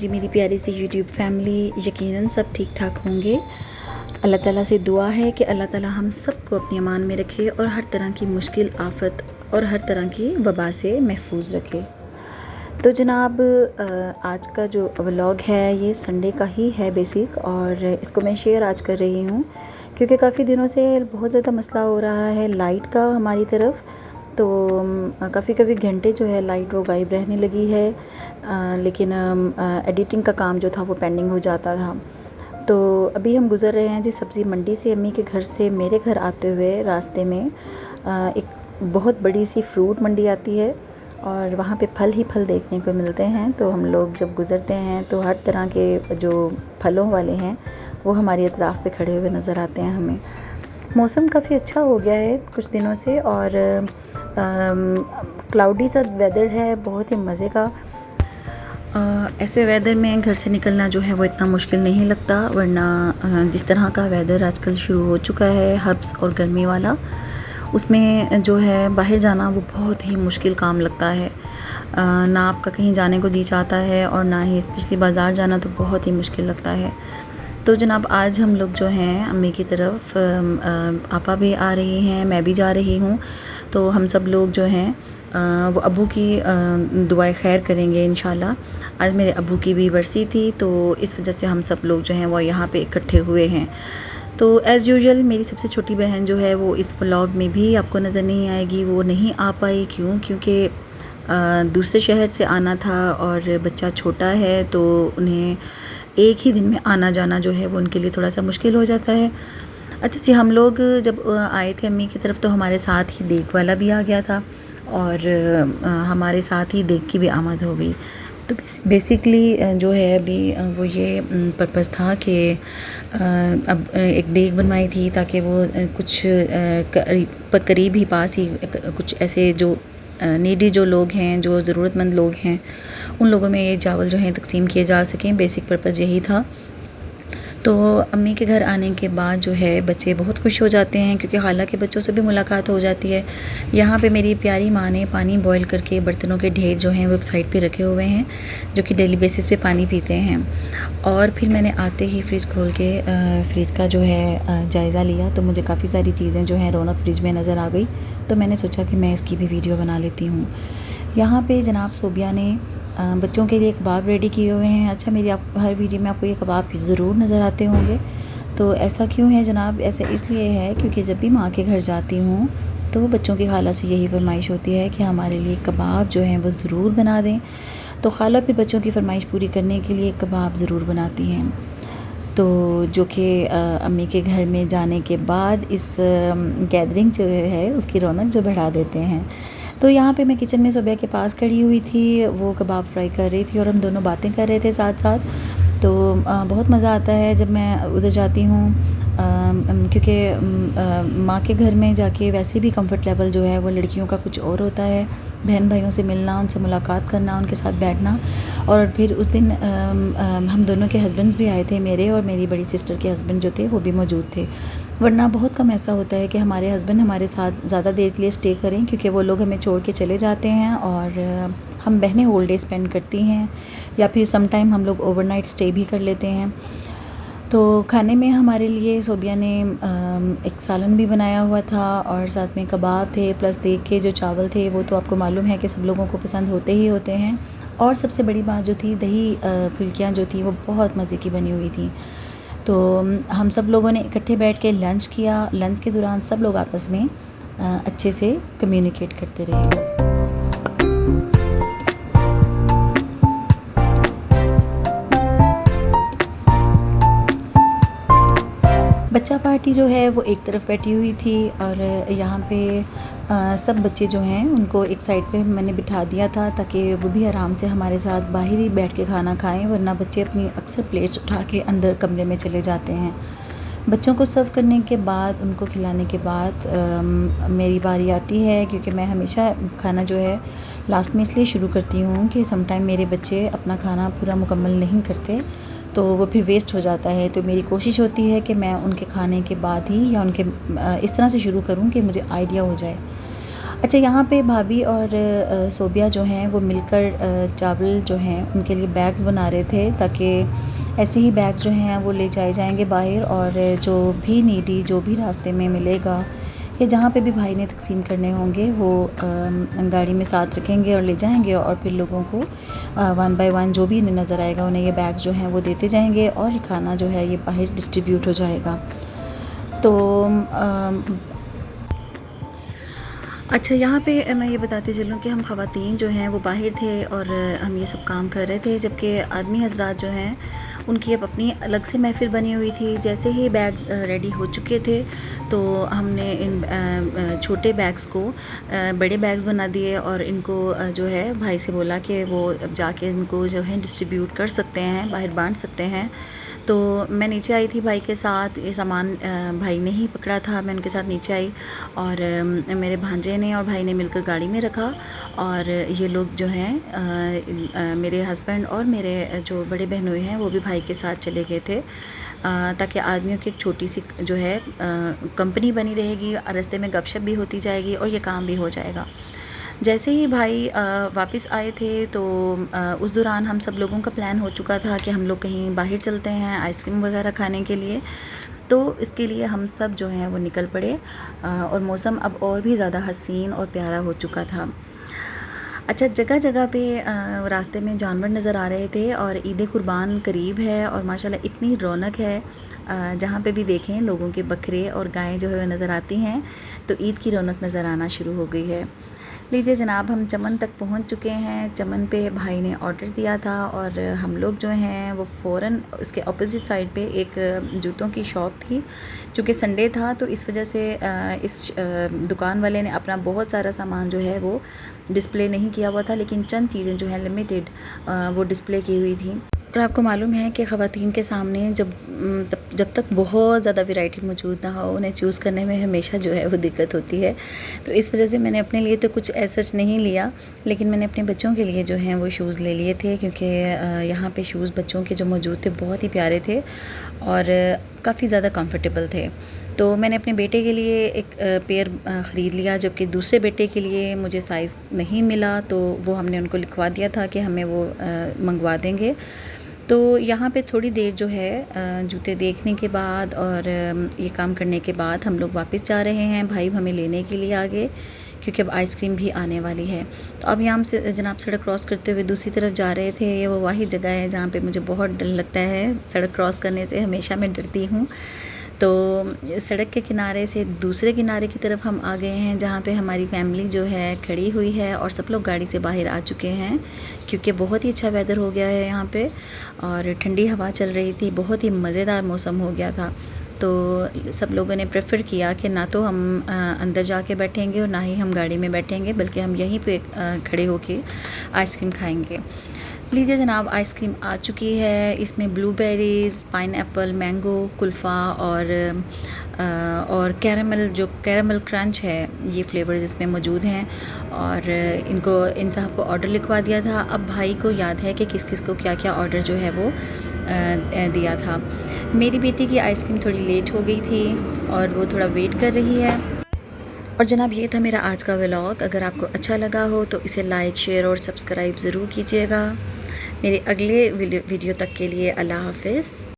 जी मेरी प्यारी सी YouTube family, यकीनन सब ठीक ठाक होंगे। अल्लाह ताला से दुआ है कि अल्लाह ताला हम सबको अपनी अमान में रखे और हर तरह की मुश्किल आफत और हर तरह की वबा से महफूज रखे। तो जनाब आज का जो व्लॉग है ये संडे का ही है बेसिक, और इसको मैं शेयर आज कर रही हूँ क्योंकि काफ़ी दिनों से बहुत ज़्यादा मसला हो रहा है लाइट का हमारी तरफ। तो कभी घंटे जो है लाइट वो गायब रहने लगी है, लेकिन एडिटिंग का काम जो था वो पेंडिंग हो जाता था। तो अभी हम गुज़र रहे हैं जी सब्ज़ी मंडी से। अम्मी के घर से मेरे घर आते हुए रास्ते में एक बहुत बड़ी सी फ्रूट मंडी आती है और वहाँ पे फल ही फल देखने को मिलते हैं। तो हम लोग जब गुज़रते हैं तो हर तरह के जो फलों वाले हैं वो हमारी अतराफ़ पे खड़े हुए नज़र आते हैं हमें। मौसम काफ़ी अच्छा हो गया है कुछ दिनों से और क्लाउडी सा वेदर है, बहुत ही मज़े का। ऐसे वेदर में घर से निकलना जो है वो इतना मुश्किल नहीं लगता, वरना जिस तरह का वेदर आजकल शुरू हो चुका है हब्स और गर्मी वाला, उसमें जो है बाहर जाना वो बहुत ही मुश्किल काम लगता है। ना आपका कहीं जाने को जी चाहता है और ना ही स्पेशली बाज़ार जाना तो बहुत ही मुश्किल लगता है। तो जनाब आज हम लोग जो हैं अम्मी की तरफ, आपा भी आ रही हैं, मैं भी जा रही हूँ। तो हम सब लोग जो हैं वो अब्बू की दुआएं खैर करेंगे इंशाल्लाह। आज मेरे अब्बू की भी बरसी थी, तो इस वजह से हम सब लोग जो हैं वो यहाँ पे इकट्ठे हुए हैं। तो एज़ यूजुअल मेरी सबसे छोटी बहन जो है वो इस व्लॉग में भी आपको नज़र नहीं आएगी। वो नहीं आ पाई क्योंकि दूसरे शहर से आना था और बच्चा छोटा है, तो उन्हें एक ही दिन में आना जाना जो है वो उनके लिए थोड़ा सा मुश्किल हो जाता है। अच्छा जी, हम लोग जब आए थे अम्मी की तरफ तो हमारे साथ ही देग वाला भी आ गया था और हमारे साथ ही देग की भी आमद हो गई। तो बेसिकली जो है अभी वो ये पर्पज़ था कि अब एक देग बनवाई थी ताकि वो कुछ करीब ही पास ही कुछ ऐसे जो नीडी जो लोग हैं, जो ज़रूरतमंद लोग हैं, उन लोगों में ये चावल जो हैं तकसीम किए जा सकें। बेसिक पर्पज़ यही था। तो अम्मी के घर आने के बाद जो है बच्चे बहुत खुश हो जाते हैं क्योंकि खाला के बच्चों से भी मुलाकात हो जाती है। यहाँ पे मेरी प्यारी माँ ने पानी बॉईल करके बर्तनों के ढेर जो हैं वो एक साइड पे रखे हुए हैं, जो कि डेली बेसिस पे पानी पीते हैं। और फिर मैंने आते ही फ्रिज खोल के फ्रिज का जो है जायज़ा लिया, तो मुझे काफ़ी सारी चीज़ें जो हैं रौनक फ्रिज में नज़र आ गई। तो मैंने सोचा कि मैं इसकी भी वीडियो बना लेती हूँ। यहाँ पे जनाब सोबिया ने बच्चों के लिए कबाब रेडी किए हुए हैं। अच्छा, मेरी आप हर वीडियो में आपको ये कबाब ज़रूर नज़र आते होंगे। तो ऐसा क्यों है जनाब? ऐसा इसलिए है क्योंकि जब भी माँ के घर जाती हूँ तो बच्चों की खाला से यही फरमाइश होती है कि हमारे लिए कबाब जो हैं वो ज़रूर बना दें। तो खाला फिर बच्चों की फरमाइश पूरी करने के लिए कबाब ज़रूर बनाती हैं। तो जो कि अम्मी के घर में जाने के बाद इस गैदरिंग जो है उसकी रौनक जो बढ़ा देते हैं। तो यहाँ पे मैं किचन में सुबह के पास खड़ी हुई थी, वो कबाब फ्राई कर रही थी और हम दोनों बातें कर रहे थे साथ साथ। तो बहुत मज़ा आता है जब मैं उधर जाती हूँ, क्योंकि माँ के घर में जाके वैसे भी कंफर्ट लेवल जो है वो लड़कियों का कुछ और होता है। बहन भाइयों से मिलना, उनसे मुलाकात करना, उनके साथ बैठना। और फिर उस दिन हम दोनों के हस्बैंड्स भी आए थे, मेरे और मेरी बड़ी सिस्टर के हस्बैंड जो थे वो भी मौजूद थे। वरना बहुत कम ऐसा होता है कि हमारे हस्बैंड हमारे साथ ज़्यादा देर के लिए स्टे करें, क्योंकि वो लोग हमें छोड़ के चले जाते हैं और हम बहनें होल डे स्पेंड करती हैं या फिर सम टाइम हम लोग ओवरनाइट स्टे भी कर लेते हैं। तो खाने में हमारे लिए सोबिया ने एक सालन भी बनाया हुआ था और साथ में कबाब थे, प्लस देग के जो चावल थे वो तो आपको मालूम है कि सब लोगों को पसंद होते ही होते हैं। और सबसे बड़ी बात जो थी, दही फुल्कियाँ जो थी वो बहुत मज़े की बनी हुई थी। तो हम सब लोगों ने इकट्ठे बैठ के लंच किया। लंच के दौरान सब लोग आपस में अच्छे से कम्युनिकेट करते रहे। बच्चा पार्टी जो है वो एक तरफ बैठी हुई थी और यहाँ पे सब बच्चे जो हैं उनको एक साइड पे मैंने बिठा दिया था ताकि वो भी आराम से हमारे साथ बाहर ही बैठ के खाना खाएं, वरना बच्चे अपनी अक्सर प्लेट्स उठा के अंदर कमरे में चले जाते हैं। बच्चों को सर्व करने के बाद, उनको खिलाने के बाद मेरी बारी आती है, क्योंकि मैं हमेशा खाना जो है लास्ट में इसलिए शुरू करती हूँ कि समटाइम मेरे बच्चे अपना खाना पूरा मुकम्मल नहीं करते तो वो फिर वेस्ट हो जाता है। तो मेरी कोशिश होती है कि मैं उनके खाने के बाद ही या उनके इस तरह से शुरू करूं कि मुझे आइडिया हो जाए। अच्छा, यहाँ पे भाभी और सोबिया जो हैं वो मिलकर चावल जो हैं उनके लिए बैग्स बना रहे थे, ताकि ऐसे ही बैग्स जो हैं वो ले जाए जाएंगे बाहर, और जो भी नीडी जो भी रास्ते में मिलेगा या जहाँ पे भी भाई ने तकसीम करने होंगे वो गाड़ी में साथ रखेंगे और ले जाएंगे, और फिर लोगों को वन बाय वन जो भी इन्हें नज़र आएगा उन्हें ये बैग जो हैं वो देते जाएंगे, और ये खाना जो है ये बाहर डिस्ट्रीब्यूट हो जाएगा। तो अच्छा, यहाँ पे मैं ये बताती चलूँ कि हम ख़वातीन जो हैं वो बाहर थे और हम ये सब काम कर रहे थे, जबकि आदमी हज़रात जो हैं उनकी अब अपनी अलग से महफ़िल बनी हुई थी। जैसे ही बैग्स रेडी हो चुके थे तो हमने इन छोटे बैग्स को बड़े बैग्स बना दिए, और इनको जो है भाई से बोला कि वो अब जाके इनको जो है डिस्ट्रीब्यूट कर सकते हैं, बाहर बाँट सकते हैं। तो मैं नीचे आई थी भाई के साथ, ये सामान भाई ने ही पकड़ा था, मैं उनके साथ नीचे आई, और मेरे भांजे ने और भाई ने मिलकर गाड़ी में रखा, और ये लोग जो हैं मेरे हस्बैंड और मेरे जो बड़े बहनोई हैं वो भी भाई के साथ चले गए थे, ताकि आदमियों की एक छोटी सी जो है कंपनी बनी रहेगी, रास्ते में गपशप भी होती जाएगी और ये काम भी हो जाएगा। जैसे ही भाई वापस आए थे तो उस दौरान हम सब लोगों का प्लान हो चुका था कि हम लोग कहीं बाहर चलते हैं आइसक्रीम वगैरह खाने के लिए। तो इसके लिए हम सब जो हैं वो निकल पड़े, और मौसम अब और भी ज़्यादा हसीन और प्यारा हो चुका था। अच्छा, जगह जगह पे रास्ते में जानवर नज़र आ रहे थे, और ईद कुर्बान करीब है और माशाल्लाह इतनी रौनक है, जहाँ पे भी देखें लोगों के बकरे और गायें जो है वो नज़र आती हैं, तो ईद की रौनक नज़र आना शुरू हो गई है। लीजिए जनाब, हम चमन तक पहुँच चुके हैं। चमन पे भाई ने ऑर्डर दिया था, और हम लोग जो हैं वो फ़ौरन उसके ऑपोज़िट साइड पे एक जूतों की शॉप थी। चूँकि संडे था तो इस वजह से इस दुकान वाले ने अपना बहुत सारा सामान जो है वो डिस्प्ले नहीं किया हुआ था, लेकिन चंद चीज़ें जो हैं लिमिटेड वो डिस्प्ले की हुई थी। और आपको मालूम है कि ख़वातीन के सामने जब तक बहुत ज़्यादा वैरायटी मौजूद ना हो, उन्हें चूज़ करने में हमेशा जो है वो दिक्कत होती है। तो इस वजह से मैंने अपने लिए तो कुछ ऐसा नहीं लिया, लेकिन मैंने अपने बच्चों के लिए जो हैं वो शूज़ ले लिए थे, क्योंकि यहाँ पे शूज़ बच्चों के जो मौजूद थे बहुत ही प्यारे थे और काफ़ी ज़्यादा कंफर्टेबल थे। तो मैंने अपने बेटे के लिए एक पेयर ख़रीद लिया, जबकि दूसरे बेटे के लिए मुझे साइज़ नहीं मिला, तो वो हमने उनको लिखवा दिया था कि हमें वो मंगवा देंगे। तो यहाँ पे थोड़ी देर जो है जूते देखने के बाद और ये काम करने के बाद हम लोग वापस जा रहे हैं। भाई हमें लेने के लिए आ गए, क्योंकि अब आइसक्रीम भी आने वाली है। तो अब यहाँ से जनाब सड़क क्रॉस करते हुए दूसरी तरफ जा रहे थे। ये वो वाही जगह है जहाँ पे मुझे बहुत डर लगता है, सड़क क्रॉस करने से हमेशा मैं डरती हूँ। तो सड़क के किनारे से दूसरे किनारे की तरफ हम आ गए हैं, जहाँ पे हमारी फैमिली जो है खड़ी हुई है, और सब लोग गाड़ी से बाहर आ चुके हैं, क्योंकि बहुत ही अच्छा वेदर हो गया है यहाँ पे, और ठंडी हवा चल रही थी, बहुत ही मज़ेदार मौसम हो गया था। तो सब लोगों ने प्रेफर किया कि ना तो हम अंदर जाके बैठेंगे और ना ही हम गाड़ी में बैठेंगे, बल्कि हम यहीं पे खड़े होके आइसक्रीम खाएंगे। लीजिए जनाब, आइसक्रीम आ चुकी है। इसमें ब्लूबेरीज़, पाइनएप्पल, मैंगो, कुल्फ़ा और कैरेमल क्रंच है, ये फ्लेवर्स इसमें मौजूद हैं। और इन साहब को ऑर्डर लिखवा दिया था। अब भाई को याद है कि किस किस को क्या क्या ऑर्डर जो है वो दिया था। मेरी बेटी की आइसक्रीम थोड़ी लेट हो गई थी और वो थोड़ा वेट कर रही है। और जनाब, ये था मेरा आज का व्लॉग। अगर आपको अच्छा लगा हो तो इसे लाइक, शेयर और सब्सक्राइब ज़रूर कीजिएगा। मेरे अगले वीडियो तक के लिए अल्लाह हाफ़िज़।